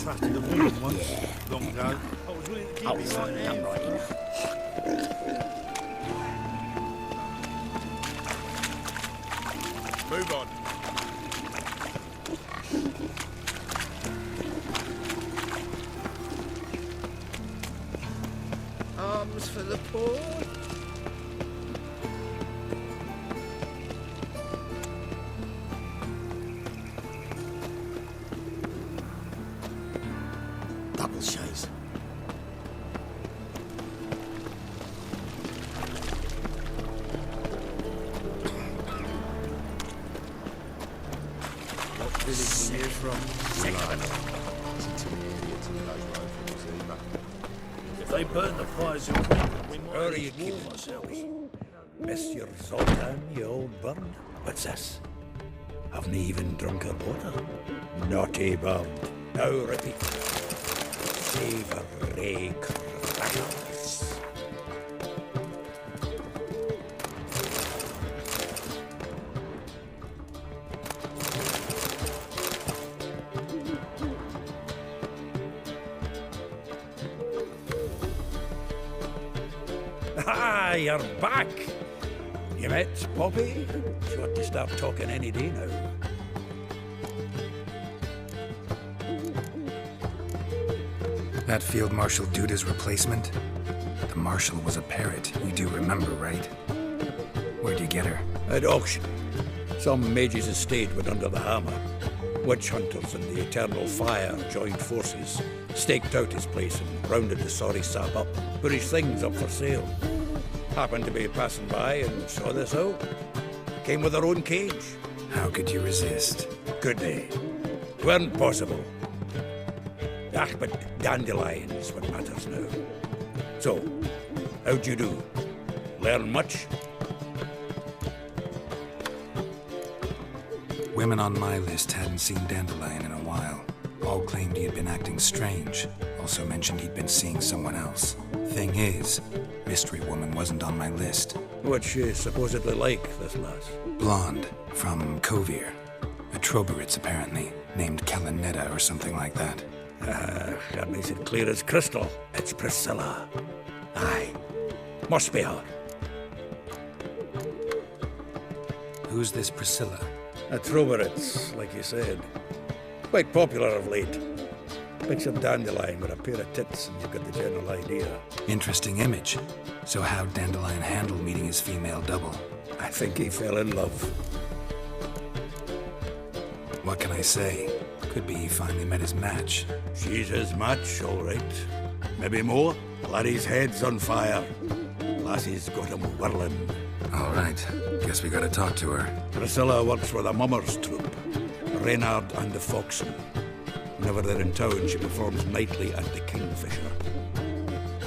trusted a woman once, long ago. I was willing to keep it right there. Move on. Arms for the poor. Double shays. What village are you from? If they burn the fires in we might Where are you warm keeping ourselves. Monsieur Zoltan, you old bird? What's this? Haven't even drunk her water? Naughty bird. Now repeat. Savoury crackers. Ah, you're back! You met Poppy? She ought to start talking any day now. That Field Marshal Duda's replacement? The Marshal was a parrot, you do remember, right? Where'd you get her? At auction. Some mage's estate went under the hammer. Witch hunters and the Eternal Fire joined forces, staked out his place and rounded the sorry sap up, put his things up for sale. Happened to be passing by and saw this out. Came with her own cage. How could you resist? Could they? Weren't possible. Ah, but dandelions what matters now. So, how'd you do? Learn much? Women on my list hadn't seen Dandelion in a while. All claimed he had been acting strange. Also mentioned he'd been seeing someone else. Thing is, Mystery Woman wasn't on my list. What's she supposedly like, this lass? Blonde, from Kovir. A Troberitz, apparently, named Kalanetta or something like that. That makes it clear as crystal. It's Priscilla. Aye. Must be her. Who's this Priscilla? A Troberitz, like you said. Quite popular of late. Picture Dandelion with a pair of tits and you've got the general idea. Interesting image. So how'd Dandelion handle meeting his female double? I think he fell in love. What can I say? Could be he finally met his match. She's his match, all right. Maybe more. Laddie's head's on fire. Lassie's got him whirling. All right. Guess we gotta talk to her. Priscilla works for the Mummers troupe. Reynard and the Foxen. Whenever they're in town, she performs nightly at the Kingfisher.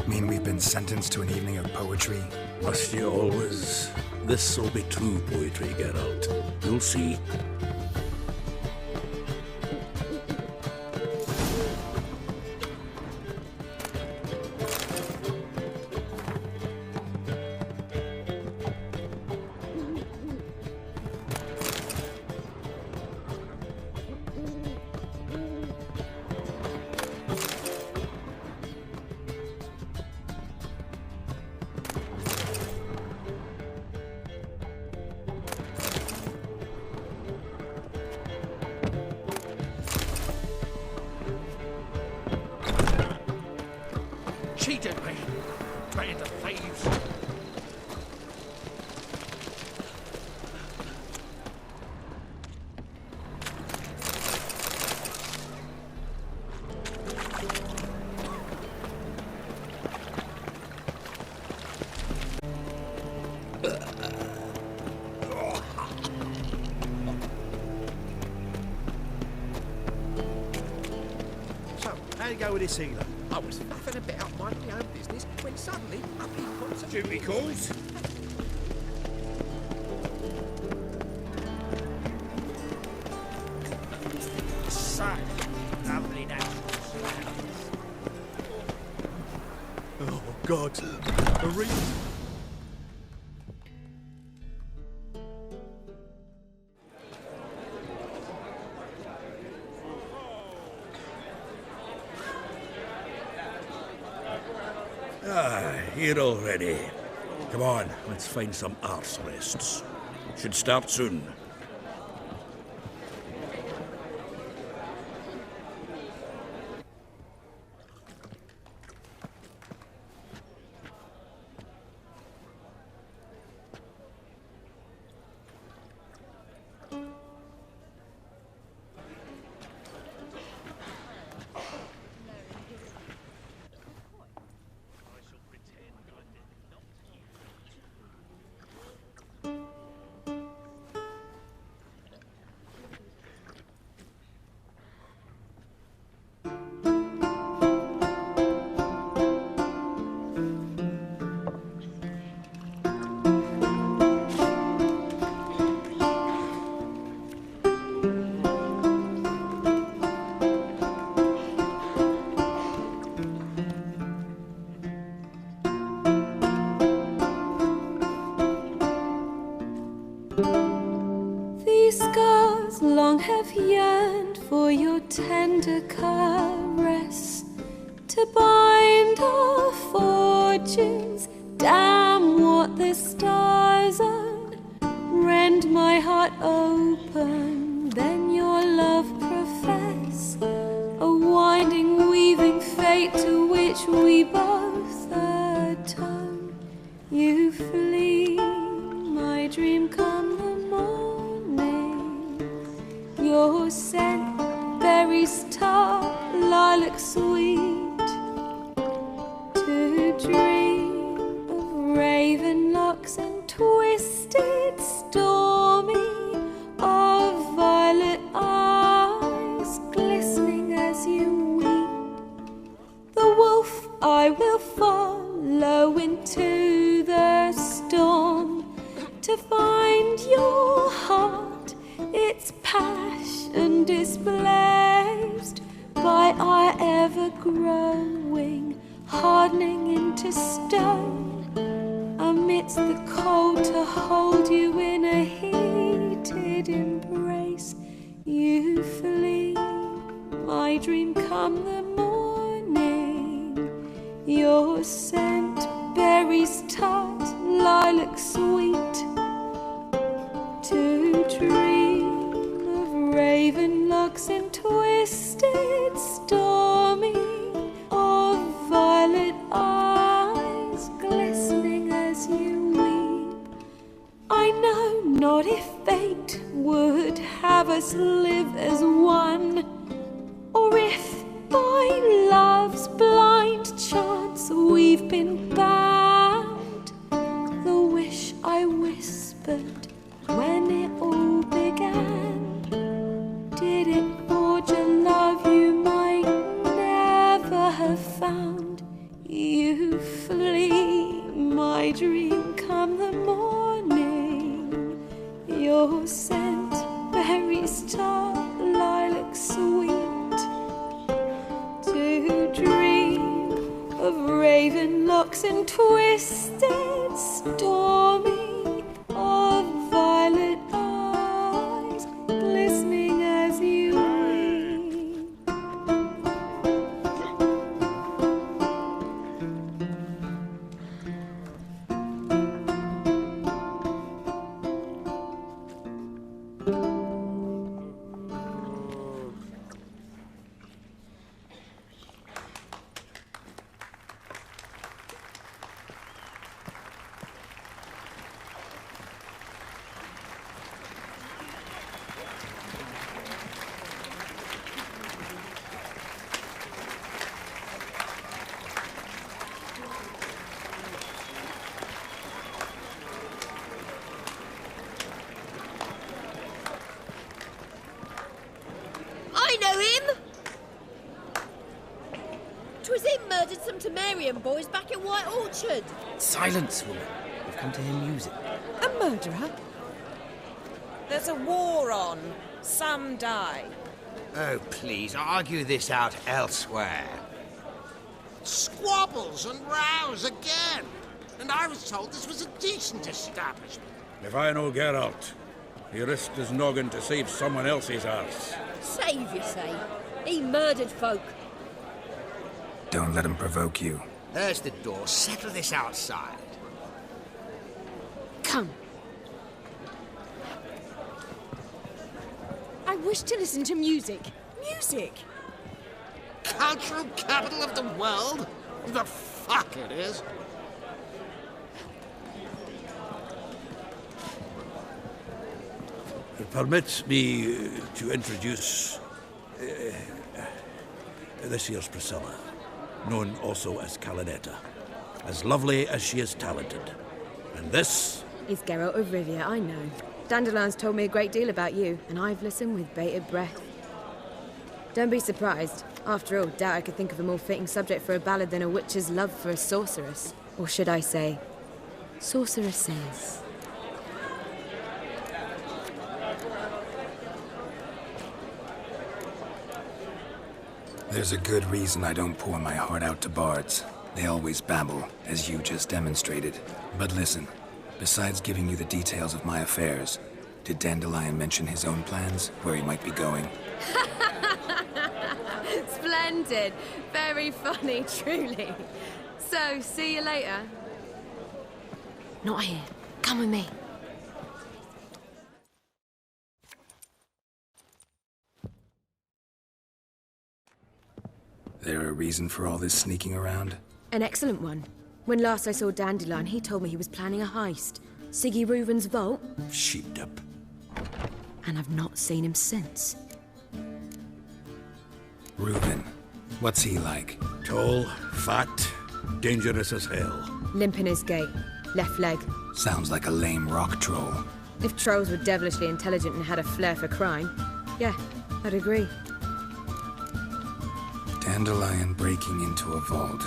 Mean we've been sentenced to an evening of poetry? Must you always? This'll be true poetry, Geralt. You'll see. Cheated me. Band of thieves. So, how you go with this healer? I was faffing about minding my own business when suddenly up he pops. Duty calls. Such lovely naturals. Oh, God. A reason. here already. Come on, let's find some arse rests. Should start soon. These scars long have yearned for your tender caress, to bind our fortunes. Damn what the stars own. Rend my heart open, then your love profess, a winding, weaving fate to which we both atone. You flee, my dream come the morning. Your scent, berries tart, lilac sweet. To dream of raven locks and twisted, stormy, of violet eyes glistening as you weep. The wolf I will follow into the storm, to find your heart, its passion displaced by our ever-growing, hardening into stone. Amidst the cold, to hold you in a heated embrace. You flee, my dream come the morning. Your scent, berries tart, lilac sweet. To dream of raven locks and twisted, stormy, of violet eyes glistening as you weep. I know not if fate would have us live as one, or if by love's blind chance we've been bound. The wish I whispered when it all began, did it forge a love you might never have found? You flee, my dream come the morning. Your scent, berries tart, lilac sweet. To dream of raven locks and twisted, stormy, of violet eyes glistening as you weep. I know him! 'Twas him murdered some Temerian boys back in White Orchard. Silence, woman. We've come to hear music. A murderer? There's a war on. Some die. Oh, please, argue this out elsewhere. Squabbles and rows again! And I was told this was a decent establishment. If I know Geralt, he risked his noggin to save someone else's arse. Save, you say? He murdered folk. Don't let him provoke you. There's the door. Settle this outside. Come. I wish to listen to music. Music! Cultural capital of the world? The fuck it is. Permit me to introduce this here's Priscilla, known also as Calinetta. As lovely as she is talented. And this Is Geralt of Rivia, I know. Dandelion's told me a great deal about you, and I've listened with bated breath. Don't be surprised. After all, doubt I could think of a more fitting subject for a ballad than a witch's love for a sorceress. Or should I say, sorceresses. There's a good reason I don't pour my heart out to bards. They always babble, as you just demonstrated. But listen, besides giving you the details of my affairs, did Dandelion mention his own plans, where he might be going? Splendid. Very funny, truly. So, see you later. Not here. Come with me. There a reason for all this sneaking around? An excellent one. When last I saw Dandelion, he told me he was planning a heist. Siggy Reuven's vault. sheeped up. And I've not seen him since. Reuven. What's he like? Tall, fat, dangerous as hell. Limp in his gait. Left leg. Sounds like a lame rock troll. If trolls were devilishly intelligent and had a flair for crime, yeah, I'd agree. Dandelion breaking into a vault.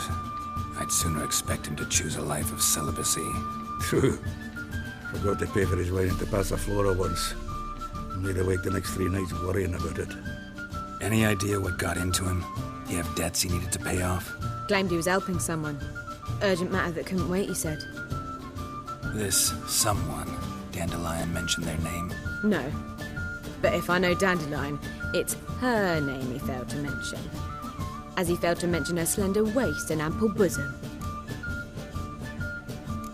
I'd sooner expect him to choose a life of celibacy. True. Forgot to pay for his wine into Passiflora once. Laid awake the next 3 nights worrying about it. Any idea what got into him? He have debts he needed to pay off? Claimed he was helping someone. Urgent matter that couldn't wait, he said. This someone, Dandelion mentioned their name? No. But if I know Dandelion, it's her name he failed to mention. As he failed to mention her slender waist and ample bosom.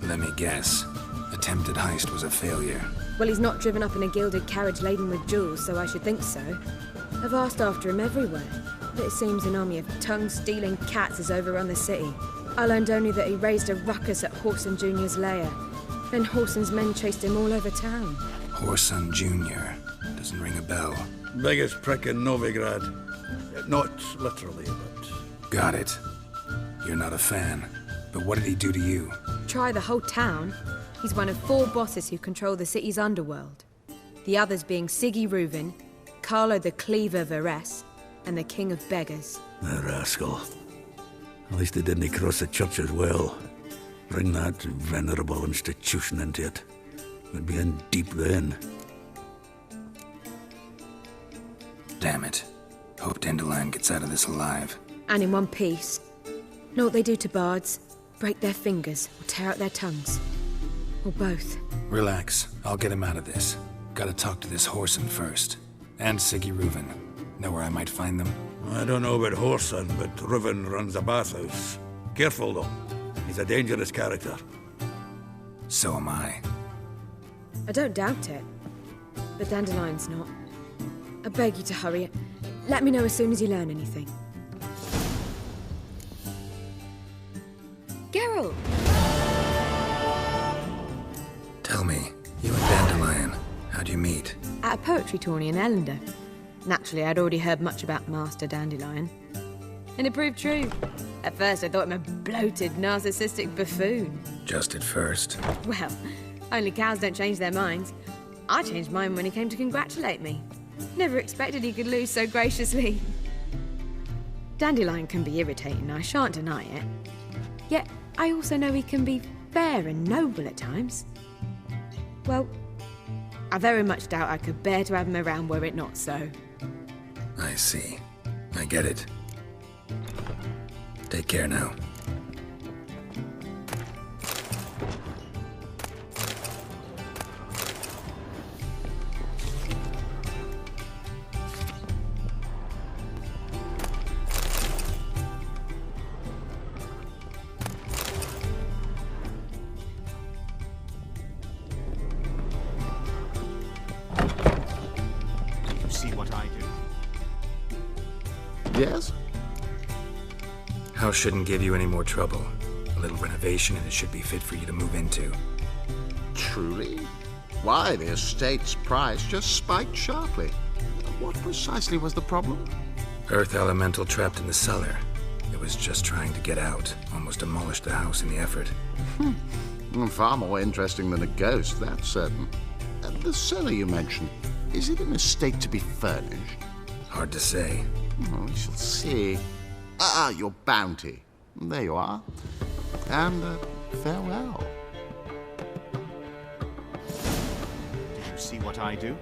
Let me guess. Attempted heist was a failure. Well, he's not driven up in a gilded carriage laden with jewels, so I should think so. I've asked after him everywhere, but it seems an army of tongue-stealing cats has overrun the city. I learned only that he raised a ruckus at Whoreson Jr.'s lair. Then Whoreson's men chased him all over town. Whoreson Jr. Doesn't ring a bell. Biggest prick in Novigrad. Not literally, but... Got it. You're not a fan. But what did he do to you? Try the whole town. He's one of 4 bosses who control the city's underworld. The others being Siggy Reuven, Carlo the Cleaver Varese, and the King of Beggars. The rascal. At least he didn't cross the church as well. Bring that venerable institution into it. We'd be in deep then. Damn it. Hope Dandelion gets out of this alive. And in one piece. Know what they do to bards? Break their fingers or tear out their tongues. Or both. Relax. I'll get him out of this. Gotta talk to this Whoreson first. And Siggy Reuven. Know where I might find them? I don't know about Whoreson, but Reuven runs a bathhouse. Careful, though. He's a dangerous character. So am I. I don't doubt it. But Dandelion's not. I beg you to hurry it. Let me know as soon as you learn anything. Geralt! Tell me, you and Dandelion, how'd you meet? At a poetry tourney in Ellender. Naturally, I'd already heard much about Master Dandelion. And it proved true. At first, I thought him a bloated, narcissistic buffoon. Just at first. Well, only cows don't change their minds. I changed mine when he came to congratulate me. Never expected he could lose so graciously. Dandelion can be irritating, I shan't deny it. Yet, I also know he can be fair and noble at times. Well, I very much doubt I could bear to have him around were it not so. I see. I get it. Take care now. Yes? House shouldn't give you any more trouble. A little renovation and it should be fit for you to move into. Truly? Why, the estate's price just spiked sharply. What precisely was the problem? Earth elemental trapped in the cellar. It was just trying to get out. Almost demolished the house in the effort. Far more interesting than a ghost, that's certain. The cellar you mentioned, is it an estate to be furnished? Hard to say. We shall see. Your bounty. There you are. And farewell. Did you see what I do?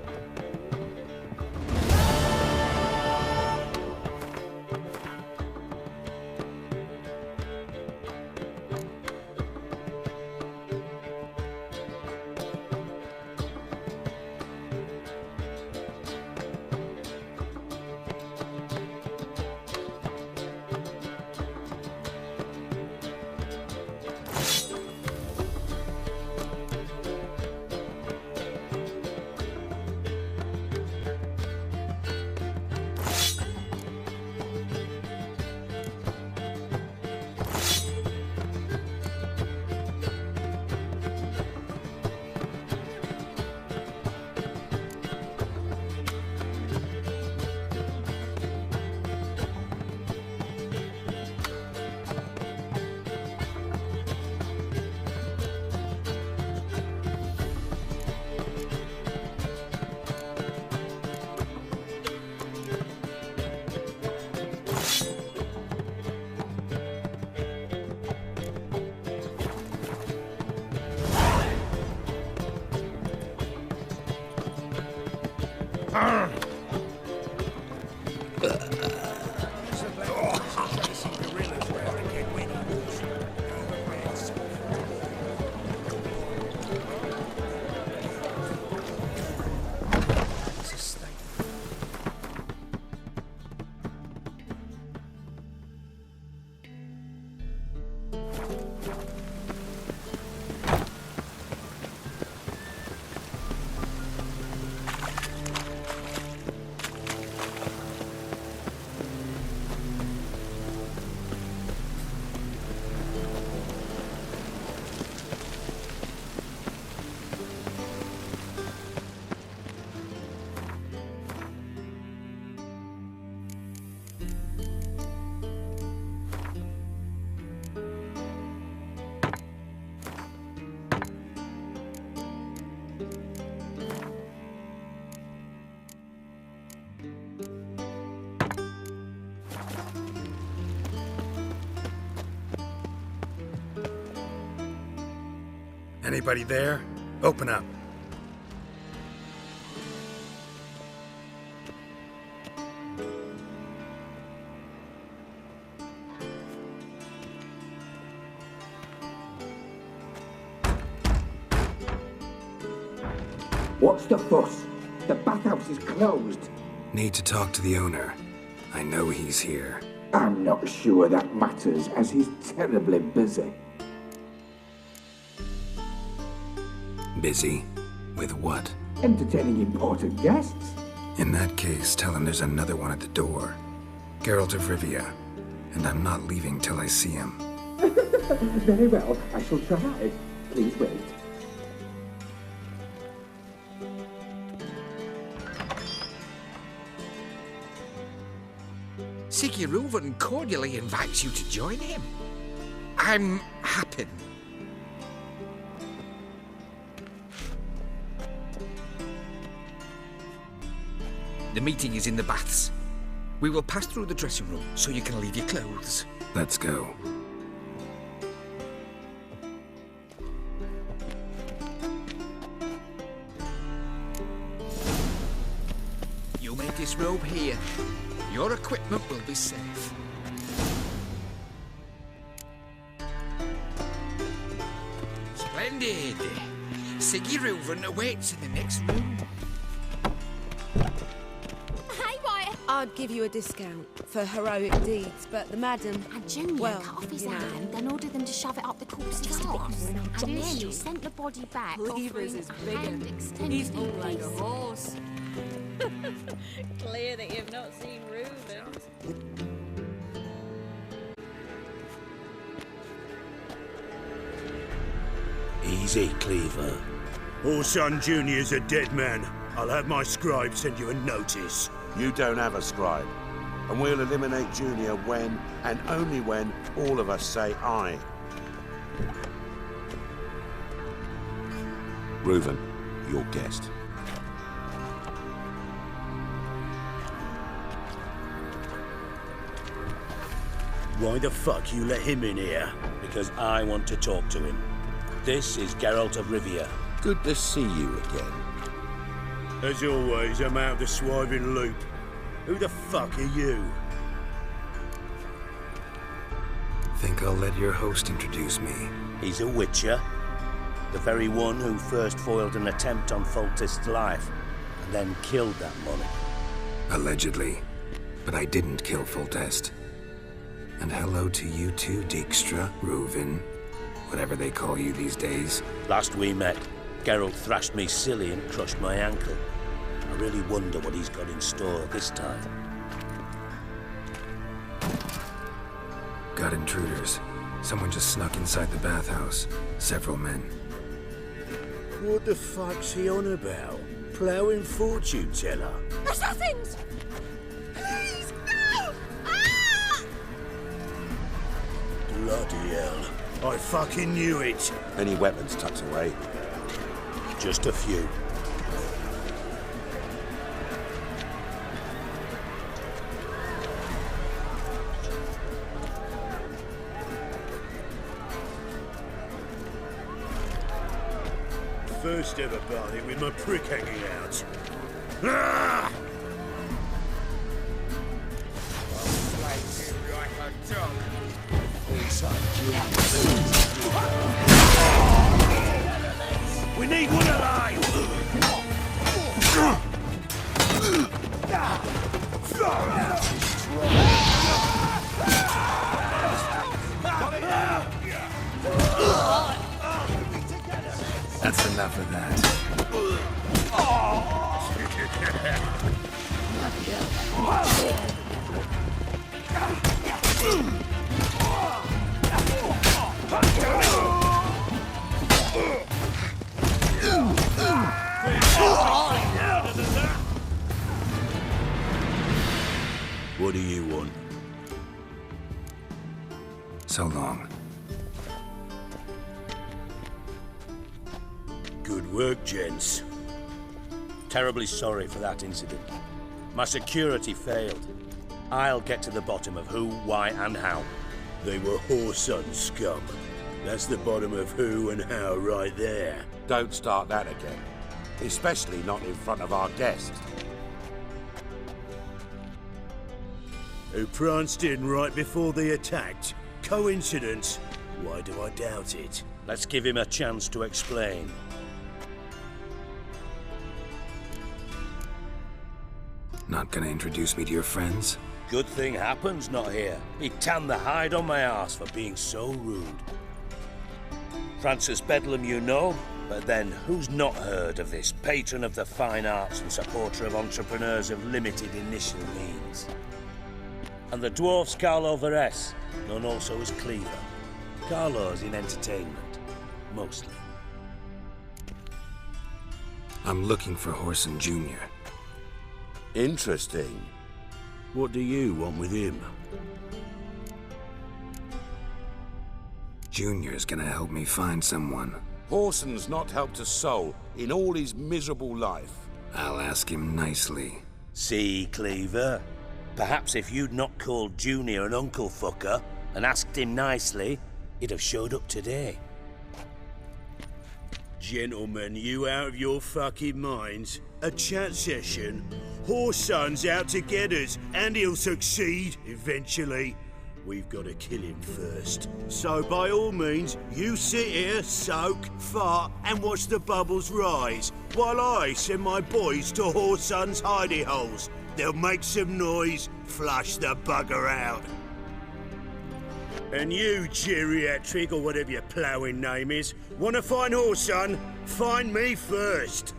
Anybody there? Open up. What's the fuss? The bathhouse is closed. Need to talk to the owner. I know he's here. I'm not sure that matters, as he's terribly busy. Busy? With what? Entertaining important guests. In that case, tell him there's another one at the door. Geralt of Rivia. And I'm not leaving till I see him. Very well, I shall try. Please wait. Siggy Reuven cordially invites you to join him. I'm happy. The meeting is in the baths. We will pass through the dressing room so you can leave your clothes. Let's go. You may disrobe here. Your equipment will be safe. Splendid! Siggy Reuven awaits in the next room. I'd give you a discount for heroic deeds, but the madam... And Julian cut off his hand and ordered them to shove it up the corpse's arse. And then he sent the body back, offering hand extension. He's more like a horse. Clear that you've not seen Reuven. Easy, Cleaver. Orson Jr.'s a dead man. I'll have my scribe send you a notice. You don't have a scribe. And we'll eliminate Junior when, and only when, all of us say aye. Reuven, your guest. Why the fuck you let him in here? Because I want to talk to him. This is Geralt of Rivia. Good to see you again. As always, I'm out of the swiving loop. Who the fuck are you? Think I'll let your host introduce me. He's a witcher. The very one who first foiled an attempt on Foltest's life, and then killed that monarch. Allegedly. But I didn't kill Foltest. And hello to you too, Dijkstra, Reuven, whatever they call you these days. Last we met, Geralt thrashed me silly and crushed my ankle. I really wonder what he's got in store this time. Got intruders. Someone just snuck inside the bathhouse. Several men. What the fuck's he on about? Ploughing fortune teller? Assassins! Please, no! Ah! Bloody hell. I fucking knew it. Any weapons tucked away? Just a few. First ever party with my prick hanging out. Ah! We need one alive! That's enough of that. What do you want? So long. Good work, gents. Terribly sorry for that incident. My security failed. I'll get to the bottom of who, why, and how. They were Whoreson scum. That's the bottom of who and how right there. Don't start that again. Especially not in front of our guest. Who pranced in right before they attacked. Coincidence? Why do I doubt it? Let's give him a chance to explain. Not gonna introduce me to your friends? Good thing Happen's not here. He tanned the hide on my arse for being so rude. Francis Bedlam you know, but then who's not heard of this patron of the fine arts and supporter of entrepreneurs of limited initial means? And the dwarf's Carlo Veres, known also as Cleaver. Carlo's in entertainment, mostly. I'm looking for Whoreson Jr. Interesting. What do you want with him? Junior's gonna help me find someone. Whoreson's not helped a soul in all his miserable life. I'll ask him nicely. See, Cleaver? Perhaps if you'd not called Junior an uncle fucker and asked him nicely, he'd have showed up today. Gentlemen, you out of your fucking minds? A chat session? Whoreson's out to get us, and he'll succeed eventually. We've got to kill him first. So by all means, you sit here, soak, fart, and watch the bubbles rise, while I send my boys to Whoreson's hidey holes. They'll make some noise, flush the bugger out. And you, geriatric, or whatever your ploughing name is, want to find Whoreson? Find me first.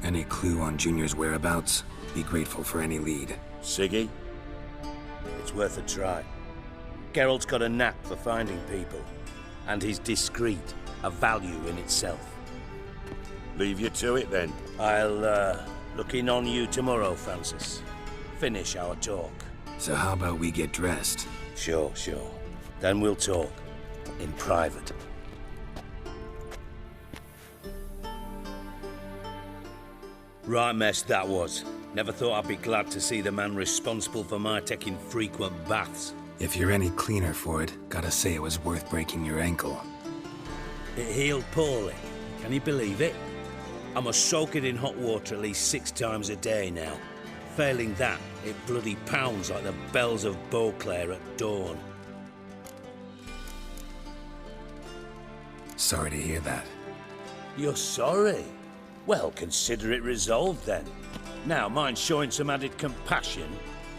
Any clue on Junior's whereabouts? Be grateful for any lead. Siggy? It's worth a try. Geralt's got a knack for finding people, and he's discreet, a value in itself. Leave you to it, then. I'll, look in on you tomorrow, Francis. Finish our talk. So how about we get dressed? Sure. Then we'll talk. In private. Right mess that was. Never thought I'd be glad to see the man responsible for my taking frequent baths. If you're any cleaner for it, gotta say it was worth breaking your ankle. It healed poorly. Can you believe it? I must soak it in hot water at least 6 times a day now. Failing that, it bloody pounds like the bells of Beauclair at dawn. Sorry to hear that. You're sorry? Well, consider it resolved then. Now, mind showing some added compassion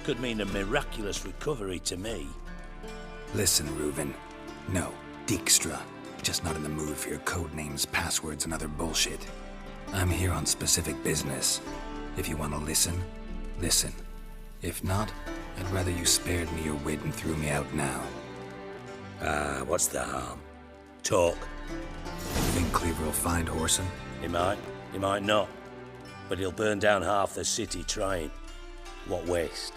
could mean a miraculous recovery to me. Listen, Reuven. No, Dijkstra. Just not in the mood for your code names, passwords, and other bullshit. I'm here on specific business. If you want to listen, listen. If not, I'd rather you spared me your wit and threw me out now. What's the harm? Talk. Think Cleaver will find Whoreson? He might not. But he'll burn down half the city trying. What waste?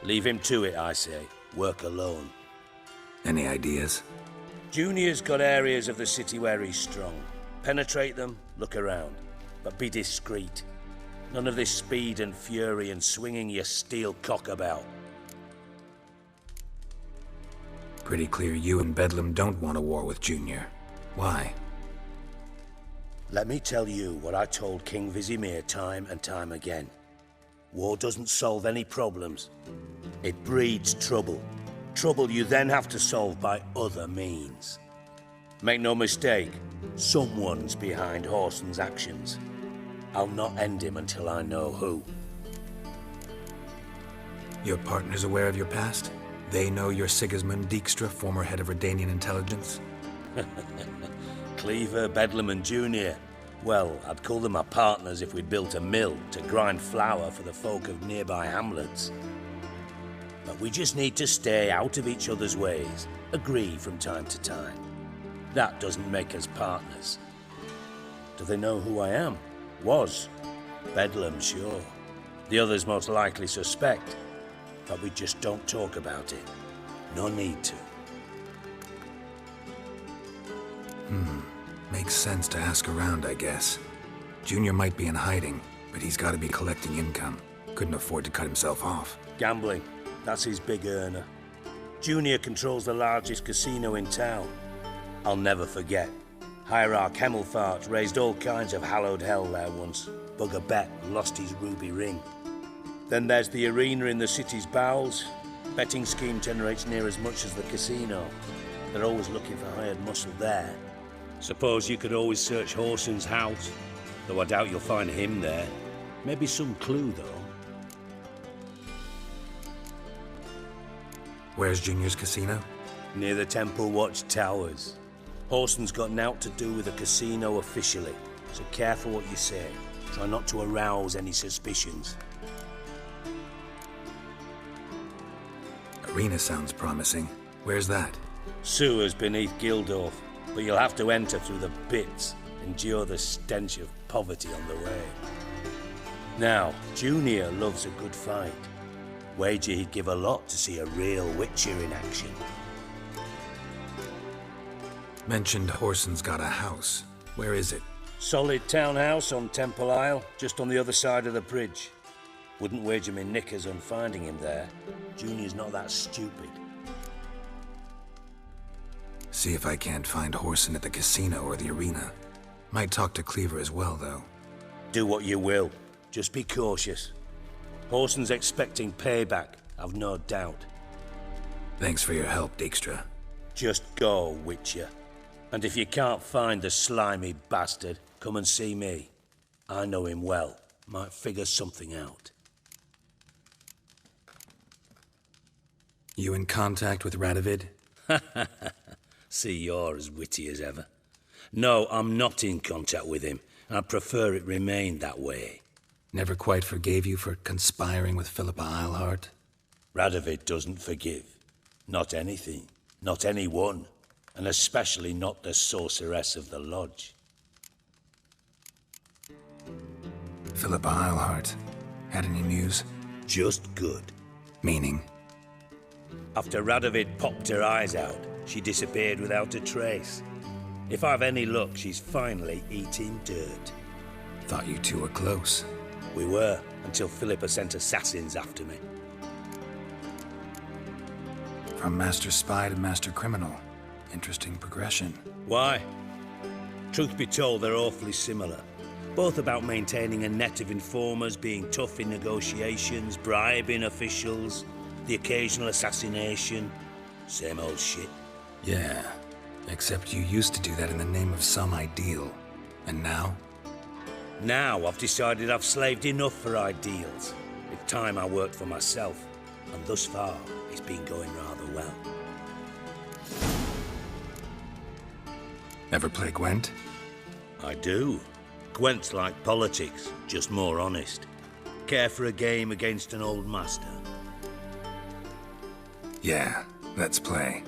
Leave him to it, I say. Work alone. Any ideas? Junior's got areas of the city where he's strong. Penetrate them, look around. But be discreet. None of this speed and fury and swinging your steel cock about. Pretty clear you and Bedlam don't want a war with Junior. Why? Let me tell you what I told King Vizimir time and time again. War doesn't solve any problems. It breeds trouble. Trouble you then have to solve by other means. Make no mistake, someone's behind Whoreson's actions. I'll not end him until I know who. Your partner's aware of your past? They know you're Sigismund Dijkstra, former head of Redanian intelligence? Cleaver, Bedlam and Junior. Well, I'd call them my partners if we'd built a mill to grind flour for the folk of nearby hamlets. But we just need to stay out of each other's ways, agree from time to time. That doesn't make us partners. Do they know who I am? Was. Bedlam, sure. The others most likely suspect. But we just don't talk about it. No need to. Makes sense to ask around, I guess. Junior might be in hiding, but he's got to be collecting income. Couldn't afford to cut himself off. Gambling. That's his big earner. Junior controls the largest casino in town. I'll never forget. Hierarch Hemmelfart raised all kinds of hallowed hell there once. Bugger bet lost his ruby ring. Then there's the arena in the city's bowels. Betting scheme generates near as much as the casino. They're always looking for hired muscle there. Suppose you could always search Whoreson's house, though I doubt you'll find him there. Maybe some clue, though. Where's Junior's casino? Near the Temple Watch Towers. Whoreson's got naught to do with the casino officially, so careful what you say. Try not to arouse any suspicions. Arena sounds promising. Where's that? Sewers beneath Gildorf, but you'll have to enter through the pits, endure the stench of poverty on the way. Now, Junior loves a good fight. Wager he'd give a lot to see a real Witcher in action. Mentioned Whoreson's got a house. Where is it? Solid townhouse on Temple Isle, just on the other side of the bridge. Wouldn't wager me knickers on finding him there. Junior's not that stupid. See if I can't find Whoreson at the casino or the arena. Might talk to Cleaver as well, though. Do what you will. Just be cautious. Whoreson's expecting payback, I've no doubt. Thanks for your help, Dijkstra. Just go, Witcher. And if you can't find the slimy bastard, come and see me. I know him well. Might figure something out. You in contact with Radovid? See, you're as witty as ever. No, I'm not in contact with him. I prefer it remained that way. Never quite forgave you for conspiring with Philippa Eilhart? Radovid doesn't forgive. Not anything. Not anyone. And especially not the sorceress of the Lodge. Philippa Eilhart. Had any news? Just good. Meaning? After Radovid popped her eyes out, she disappeared without a trace. If I've any luck, she's finally eating dirt. Thought you two were close. We were, until Philippa sent assassins after me. From Master Spy to Master Criminal. Interesting progression. Why? Truth be told, they're awfully similar. Both about maintaining a net of informers, being tough in negotiations, bribing officials, the occasional assassination. Same old shit. Yeah, except you used to do that in the name of some ideal. And now? Now I've decided I've slaved enough for ideals. It's time I worked for myself. And thus far, it's been going rather well. Ever play Gwent? I do. Gwent's like politics, just more honest. Care for a game against an old master? Yeah, let's play.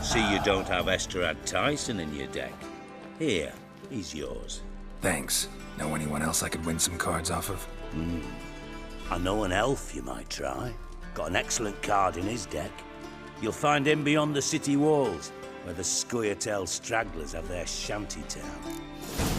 See you don't have Esterad Tyson in your deck. Here, he's yours. Thanks. Know anyone else I could win some cards off of? I know an elf you might try. Got an excellent card in his deck. You'll find him beyond the city walls, where the Scoia'tael stragglers have their shanty town.